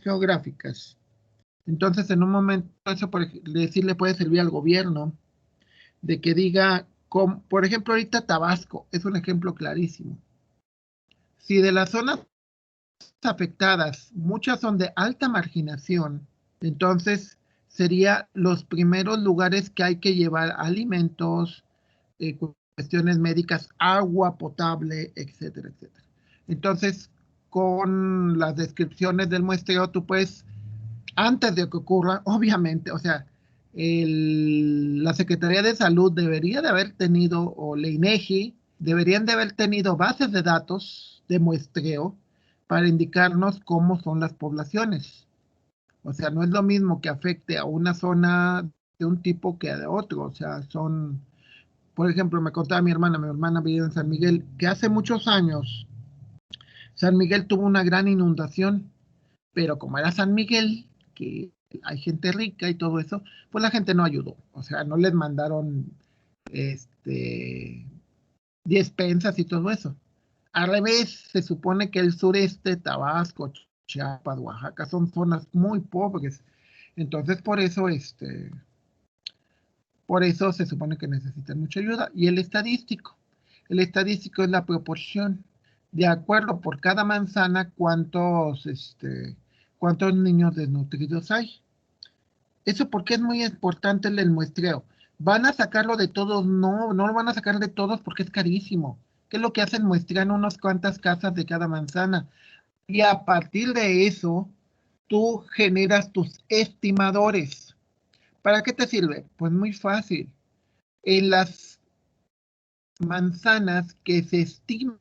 geográficas. Entonces, en un momento, eso decir le puede servir al gobierno de que diga, por ejemplo, ahorita Tabasco es un ejemplo clarísimo. Si de las zonas afectadas, muchas son de alta marginación, entonces sería los primeros lugares que hay que llevar alimentos, cuestiones médicas, agua potable, etcétera, etcétera. Entonces, con las descripciones del muestreo, tú puedes, antes de que ocurra, obviamente, o sea, la Secretaría de Salud debería de haber tenido, o la INEGI, deberían de haber tenido bases de datos de muestreo para indicarnos cómo son las poblaciones. O sea, no es lo mismo que afecte a una zona de un tipo que a de otro. O sea, son, por ejemplo, me contaba mi hermana vive en San Miguel, que hace muchos años San Miguel tuvo una gran inundación, pero como era San Miguel, que hay gente rica y todo eso, pues la gente no ayudó. O sea, no les mandaron este, despensas y todo eso. Al revés, se supone que el sureste, Tabasco, Chiapas, Oaxaca, son zonas muy pobres. Entonces, por eso se supone que necesitan mucha ayuda. Y el estadístico es la proporción. De acuerdo por cada manzana, cuántos niños desnutridos hay. Eso porque es muy importante el muestreo. ¿Van a sacarlo de todos? No, no lo van a sacar de todos porque es carísimo. ¿Qué es lo que hacen? Muestran unas cuantas casas de cada manzana. Y a partir de eso, tú generas tus estimadores. ¿Para qué te sirve? Pues muy fácil. En las manzanas que se estime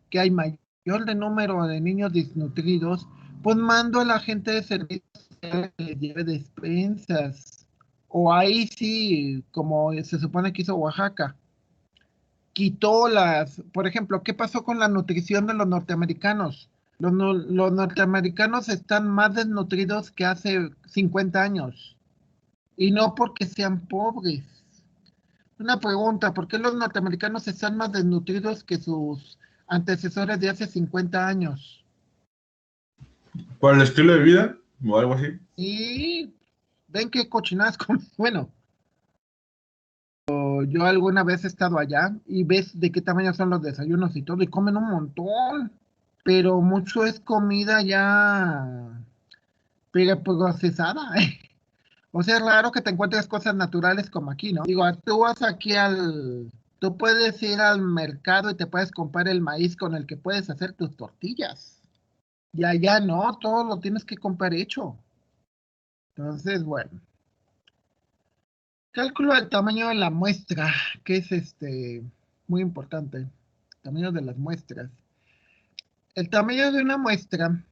que hay mayor de número de niños desnutridos, pues mando a la gente de servicios que les lleve despensas. O ahí sí, como se supone que hizo Oaxaca, quitó por ejemplo, ¿qué pasó con la nutrición de los norteamericanos? Los norteamericanos están más desnutridos que hace 50 años. Y no porque sean pobres. Una pregunta, ¿por qué los norteamericanos están más desnutridos que sus antecesores de hace 50 años? ¿Por el estilo de vida o algo así? Y ven qué cochinadas comen. Bueno, yo alguna vez he estado allá y ves de qué tamaño son los desayunos y todo, y comen un montón, pero mucho es comida ya procesada. O sea, es raro que te encuentres cosas naturales como aquí, ¿no? Digo, tú puedes ir al mercado y te puedes comprar el maíz con el que puedes hacer tus tortillas. Y allá no, todo lo tienes que comprar hecho. Entonces, bueno, cálculo el tamaño de la muestra, que es muy importante. Tamaño de las muestras. El tamaño de una muestra,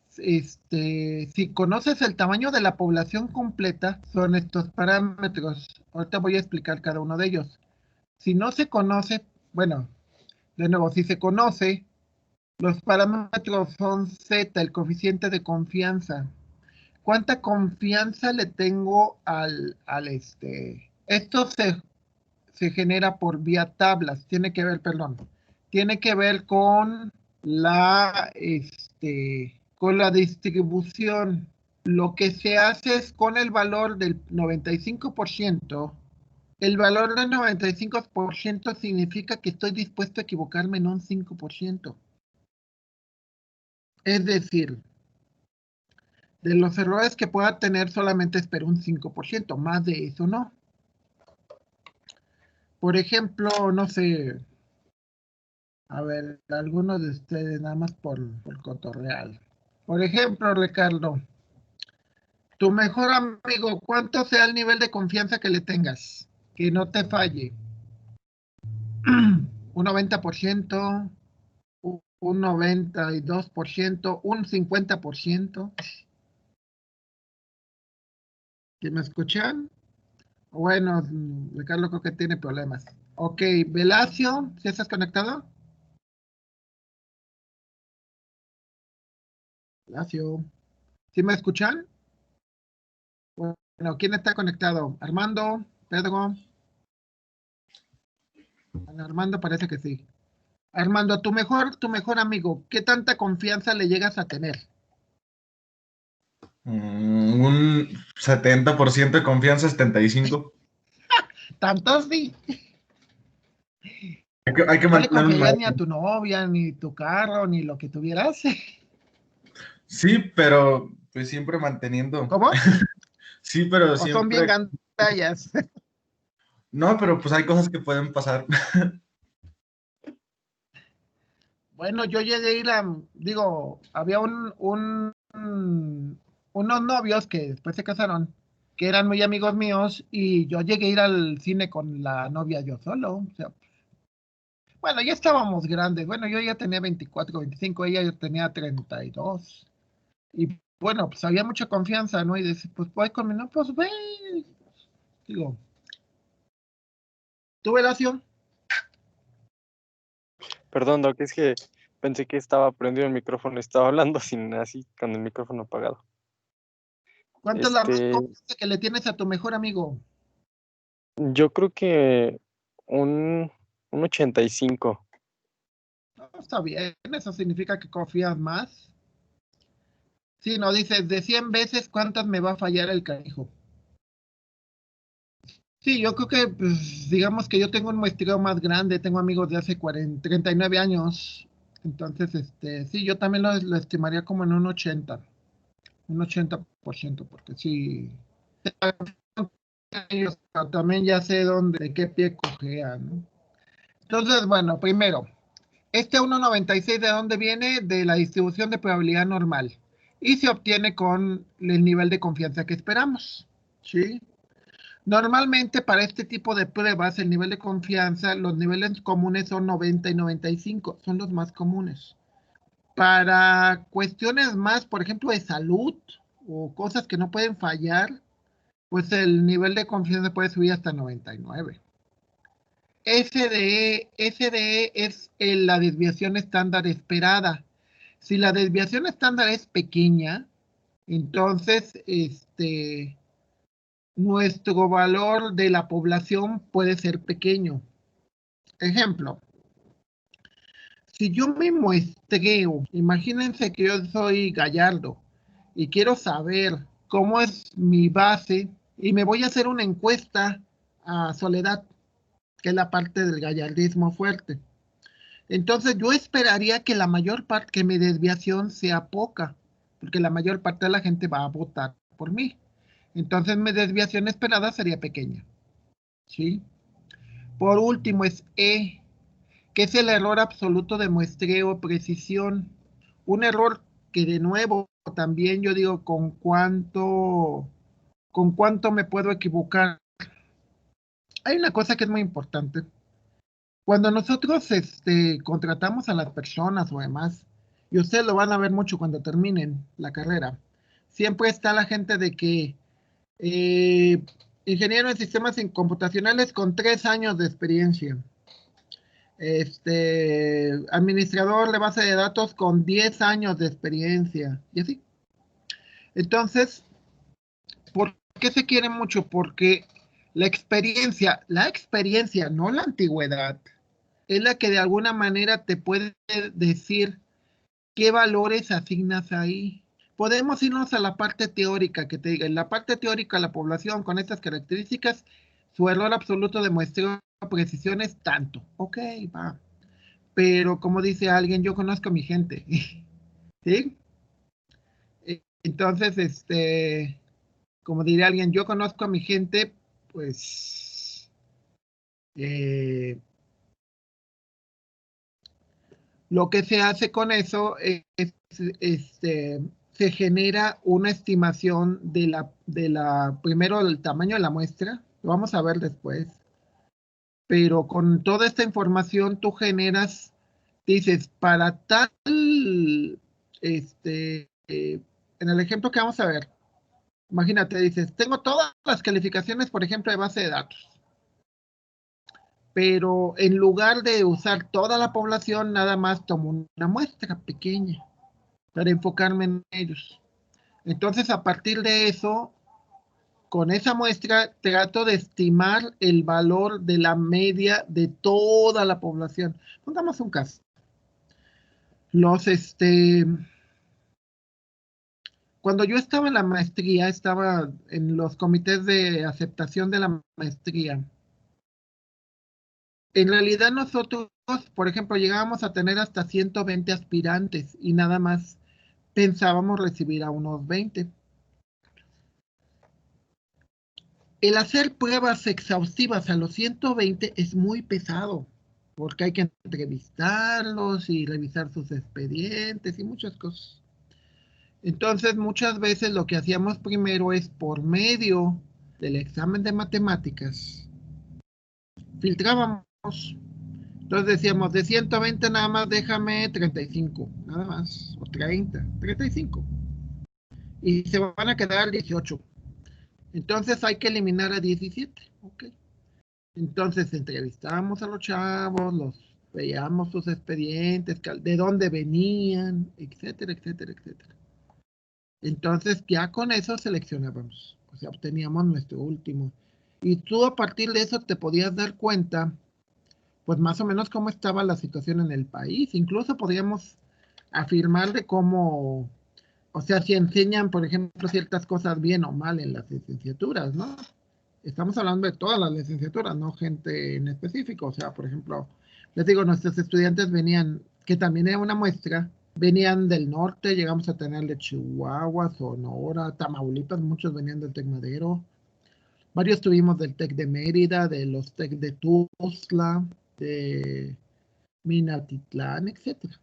si conoces el tamaño de la población completa, son estos parámetros. Ahorita voy a explicar cada uno de ellos. Si no se conoce, bueno, de nuevo, si se conoce, los parámetros son Z, el coeficiente de confianza. ¿Cuánta confianza le tengo Esto se genera por vía tablas, tiene que ver con con la distribución. Lo que se hace es con el valor del 95%. El valor del 95% significa que estoy dispuesto a equivocarme en un 5%. Es decir, de los errores que pueda tener solamente espero un 5%, más de eso no. Por ejemplo, no sé, a ver, algunos de ustedes nada más por cotorreal. Por ejemplo, Ricardo, tu mejor amigo, ¿cuánto sea el nivel de confianza que le tengas? Que no te falle. Un 90%, un 92%, un 50%. ¿Que me escuchan? Bueno, Ricardo creo que tiene problemas. Ok, Velacio, ¿sí estás conectado? Velacio, ¿sí me escuchan? Bueno, ¿quién está conectado? ¿Armando? ¿Pedro? Bueno, Armando parece que sí. Armando, tu mejor amigo, ¿qué tanta confianza le llegas a tener? Un 70% de confianza, 75%. Tanto sí. Hay que No le mantener un confiarías ni a margen. tu novia, ni tu carro, ni lo que tuvieras. Sí, pero pues siempre manteniendo. ¿Cómo? Sí, pero ¿O son bien siempre. gandallas? No, pero pues hay cosas que pueden pasar. Bueno, yo llegué a ir digo, había unos novios que después se casaron, que eran muy amigos míos, y yo llegué a ir al cine con la novia yo solo. O sea, bueno, ya estábamos grandes. Bueno, yo ya tenía 24, 25, ella ya tenía 32. Y bueno, pues había mucha confianza, ¿no? Y decía, pues voy con mi novio, pues ve. Digo, ¿tu relación? Perdón, Doc, es que pensé que estaba prendido el micrófono, estaba hablando sin así, con el micrófono apagado. ¿Cuánto es la más confianza que le tienes a tu mejor amigo? Yo creo que un 85. No, está bien, eso significa que confías más. Sí, no, dices, de 100 veces, ¿cuántas me va a fallar el canijo? Sí, yo creo que, pues, digamos que yo tengo un muestreo más grande, tengo amigos de hace 39 años, entonces, sí, yo también lo estimaría como en un 80%, porque sí, ellos también ya sé dónde, de qué pie cojea, ¿no? Entonces, bueno, primero, este 1,96 ¿de dónde viene? De la distribución de probabilidad normal, y se obtiene con el nivel de confianza que esperamos, ¿sí? Normalmente para este tipo de pruebas, el nivel de confianza, los niveles comunes son 90 y 95, son los más comunes. Para cuestiones más, por ejemplo, de salud o cosas que no pueden fallar, pues el nivel de confianza puede subir hasta 99. SDE es la desviación estándar esperada. Si la desviación estándar es pequeña, entonces nuestro valor de la población puede ser pequeño. Ejemplo, si yo me muestreo, imagínense que yo soy Gallardo y quiero saber cómo es mi base y me voy a hacer una encuesta a Soledad, que es la parte del gallardismo fuerte. Entonces yo esperaría que la mayor parte, que mi desviación sea poca, porque la mayor parte de la gente va a votar por mí. Entonces mi desviación esperada sería pequeña, ¿sí? Por último es E, que es el error absoluto de muestreo precisión. Un error que de nuevo también yo digo con cuánto me puedo equivocar. Hay una cosa que es muy importante. Cuando nosotros contratamos a las personas o demás, y ustedes lo van a ver mucho cuando terminen la carrera, siempre está la gente de que eh, ingeniero en sistemas computacionales con 3 años de experiencia, administrador de base de datos con 10 años de experiencia, y así. Entonces, ¿por qué se quiere mucho? Porque la experiencia, no la antigüedad, es la que de alguna manera te puede decir qué valores asignas ahí. Podemos irnos a la parte teórica, que te diga, en la parte teórica la población con estas características, su error absoluto de muestreo de precisión es tanto. Ok, va. Pero como dice alguien, yo conozco a mi gente. ¿Sí? Entonces, como diría alguien, yo conozco a mi gente, pues lo que se hace con eso es, se genera una estimación primero del tamaño de la muestra, lo vamos a ver después, pero con toda esta información tú generas, dices, para tal, en el ejemplo que vamos a ver, imagínate, dices, tengo todas las calificaciones, por ejemplo, de base de datos, pero en lugar de usar toda la población, nada más tomo una muestra pequeña para enfocarme en ellos. Entonces, a partir de eso, con esa muestra, trato de estimar el valor de la media de toda la población. Pongamos un caso. Los, cuando yo estaba en la maestría, estaba en los comités de aceptación de la maestría. En realidad nosotros, por ejemplo, llegábamos a tener hasta 120 aspirantes y nada más pensábamos recibir a unos 20. El hacer pruebas exhaustivas a los 120 es muy pesado, porque hay que entrevistarlos y revisar sus expedientes y muchas cosas. Entonces, muchas veces lo que hacíamos primero es por medio del examen de matemáticas, filtrábamos. Entonces decíamos, de 120 nada más déjame 35, nada más, o 30, 35. Y se van a quedar 18. Entonces hay que eliminar a 17. Ok. Entonces entrevistábamos a los chavos, los veíamos sus expedientes, de dónde venían, etcétera, etcétera, etcétera. Entonces ya con eso seleccionábamos, o sea, obteníamos nuestro último. Y tú a partir de eso te podías dar cuenta, pues más o menos cómo estaba la situación en el país. Incluso podíamos afirmar de cómo, o sea, si enseñan, por ejemplo, ciertas cosas bien o mal en las licenciaturas, ¿no? Estamos hablando de todas las licenciaturas, no gente en específico. O sea, por ejemplo, les digo, nuestros estudiantes venían, que también era una muestra, venían del norte, llegamos a tener de Chihuahua, Sonora, Tamaulipas, muchos venían del TEC Madero, varios tuvimos del TEC de Mérida, de los TEC de Tuzla, de Minatitlán, etcétera.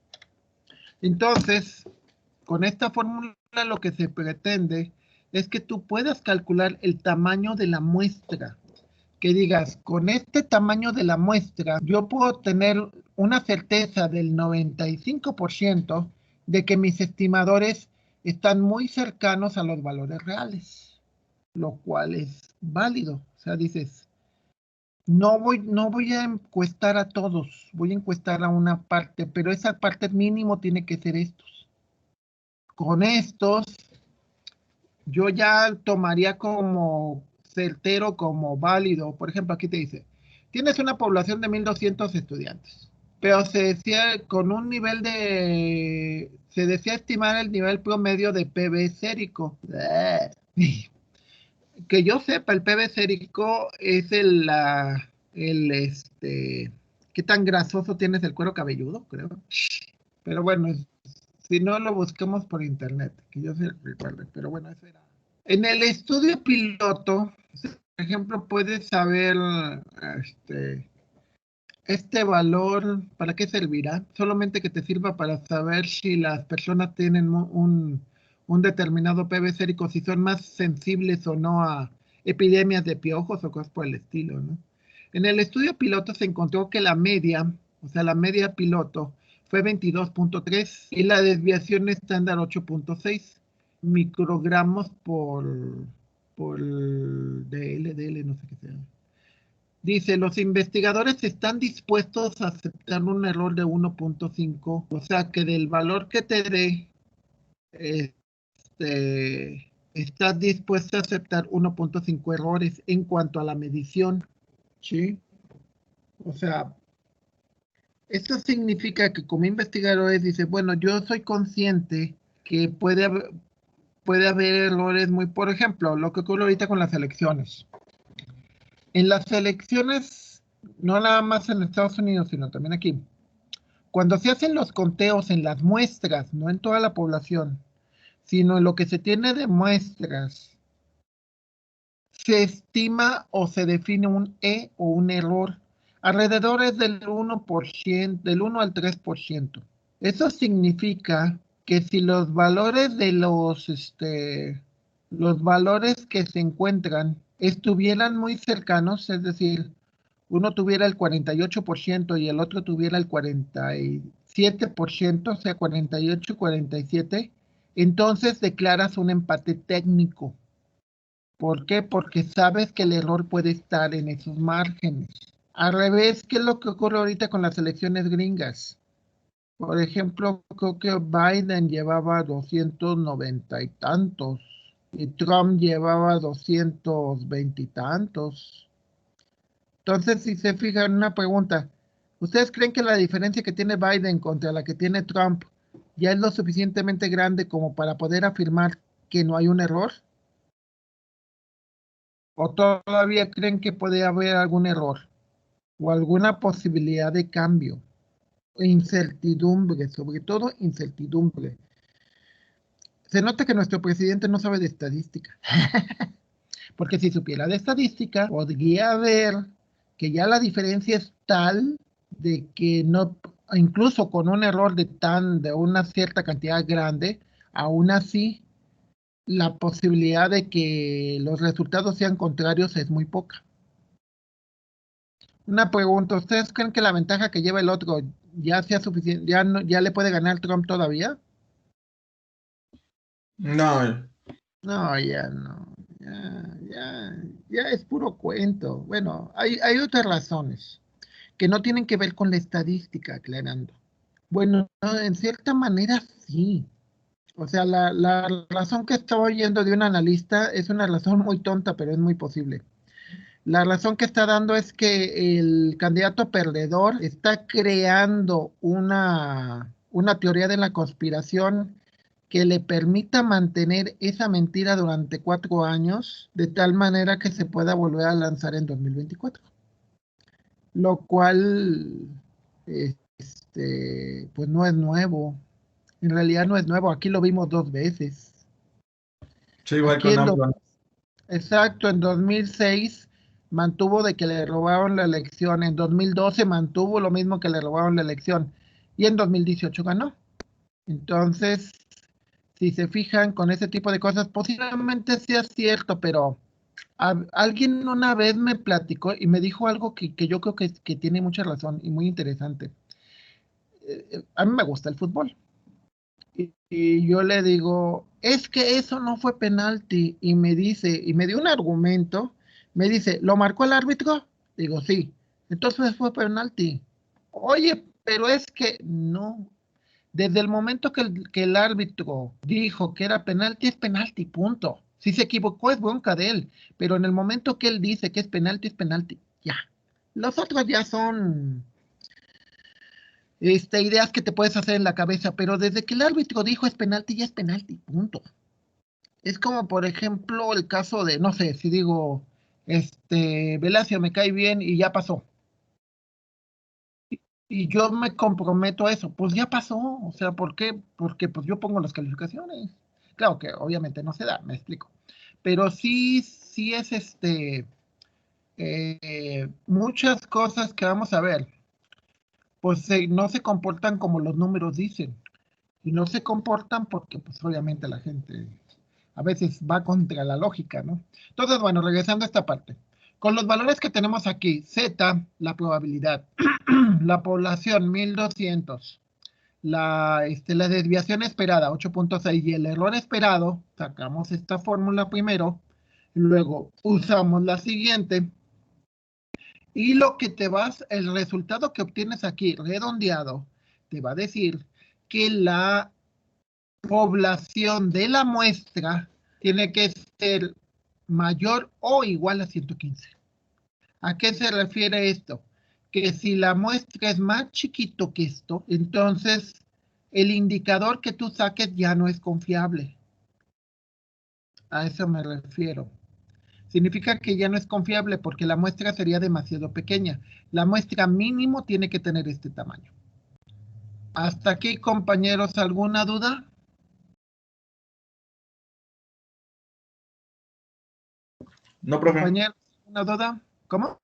Entonces, con esta fórmula lo que se pretende es que tú puedas calcular el tamaño de la muestra. Que digas, con este tamaño de la muestra, yo puedo tener una certeza del 95% de que mis estimadores están muy cercanos a los valores reales, lo cual es válido. O sea, dices, no voy a encuestar a todos, voy a encuestar a una parte, pero esa parte mínimo tiene que ser estos. Con estos, yo ya tomaría como certero, como válido. Por ejemplo, aquí te dice, tienes una población de 1,200 estudiantes, pero se decía con un nivel se decía estimar el nivel promedio de PB sérico. Que yo sepa, el PB sérico es qué tan grasoso tienes el cuero cabelludo, creo. Pero bueno, si no lo buscamos por internet, que yo se recuerde, pero bueno, eso era. En el estudio piloto, por ejemplo, puedes saber este valor, ¿para qué servirá? Solamente que te sirva para saber si las personas tienen un determinado PB sérico, si son más sensibles o no a epidemias de piojos o cosas por el estilo, ¿no? En el estudio piloto se encontró que la media, o sea, la media piloto fue 22.3 y la desviación estándar 8.6 microgramos por DL, no sé qué sea. Dice, los investigadores están dispuestos a aceptar un error de 1.5, o sea que del valor que te dé, estás dispuesto a aceptar 1.5 errores en cuanto a la medición, ¿sí? O sea, esto significa que como investigadores dice, bueno, yo soy consciente que puede haber errores por ejemplo, lo que ocurre ahorita con las elecciones. En las elecciones, no nada más en Estados Unidos, sino también aquí, cuando se hacen los conteos en las muestras, no en toda la población, sino en lo que se tiene de muestras, se estima o se define un o un error. Alrededor es del 1%, del 1 al 3%. Eso significa que si los valores de los valores que se encuentran estuvieran muy cercanos, es decir, uno tuviera el 48% y el otro tuviera el 47%, o sea, 48 y 47, entonces declaras un empate técnico. ¿Por qué? Porque sabes que el error puede estar en esos márgenes. Al revés, ¿qué es lo que ocurre ahorita con las elecciones gringas? Por ejemplo, creo que Biden llevaba 290 y tantos y Trump llevaba 220 y tantos. Entonces, si se fijan, una pregunta, ¿ustedes creen que la diferencia que tiene Biden contra la que tiene Trump ya es lo suficientemente grande como para poder afirmar que no hay un error? ¿O todavía creen que puede haber algún error o alguna posibilidad de cambio? Incertidumbre, sobre todo incertidumbre. Se nota que nuestro presidente no sabe de estadística, porque si supiera de estadística, podría ver que ya la diferencia es tal de que no, incluso con un error de una cierta cantidad grande, aún así la posibilidad de que los resultados sean contrarios es muy poca. Una pregunta, ¿ustedes creen que la ventaja que lleva el otro ya sea suficiente, ya le puede ganar Trump todavía? No, No, ya no, ya es puro cuento. Bueno, hay otras razones que no tienen que ver con la estadística, aclarando. Bueno, no, en cierta manera sí. O sea, la razón que estaba oyendo de un analista es una razón muy tonta, pero es muy posible. La razón que está dando es que el candidato perdedor está creando una teoría de la conspiración que le permita mantener esa mentira durante 4 años, de tal manera que se pueda volver a lanzar en 2024. Lo cual, pues no es nuevo. En realidad no es nuevo. Aquí lo vimos 2 veces. sí, igual Aquí con en AMLO. Exacto, en 2006 mantuvo de que le robaron la elección, en 2012 mantuvo lo mismo que le robaron la elección y en 2018 ganó. Entonces, si se fijan con ese tipo de cosas, posiblemente sea cierto, pero alguien una vez me platicó y me dijo algo que yo creo que tiene mucha razón y muy interesante. A mí me gusta el fútbol. Y yo le digo, es que eso no fue penalti. Y me dice, y me dio un argumento, me dice, ¿lo marcó el árbitro? Digo, sí. Entonces fue penalti. Oye, pero es que no. Desde el momento que el árbitro dijo que era penalti, es penalti, punto. Si se equivocó, es bronca de él. Pero en el momento que él dice que es penalti, ya. Los otros ya son ideas que te puedes hacer en la cabeza, pero desde que el árbitro dijo es penalti, ya es penalti, punto. Es como, por ejemplo, el caso de, no sé, si digo, Velasco me cae bien y ya pasó. Y yo me comprometo a eso, pues ya pasó. O sea, ¿por qué? Porque pues yo pongo las calificaciones. Claro que obviamente no se da, me explico. Pero sí es muchas cosas que vamos a ver, pues no se comportan como los números dicen. Y no se comportan porque pues obviamente la gente a veces va contra la lógica, ¿no? Entonces, bueno, regresando a esta parte. Con los valores que tenemos aquí, Z, la probabilidad, la población 1200, la desviación esperada 8.6 y el error esperado, sacamos esta fórmula primero, luego usamos la siguiente y lo que el resultado que obtienes aquí redondeado, te va a decir que la población de la muestra tiene que ser mayor o igual a 115. ¿A qué se refiere esto? Que si la muestra es más chiquito que esto, entonces el indicador que tú saques ya no es confiable. A eso me refiero. Significa que ya no es confiable porque la muestra sería demasiado pequeña. La muestra mínimo tiene que tener este tamaño. ¿Hasta aquí, compañeros, alguna duda? No, profe. Compañeros, ¿alguna duda? ¿Cómo?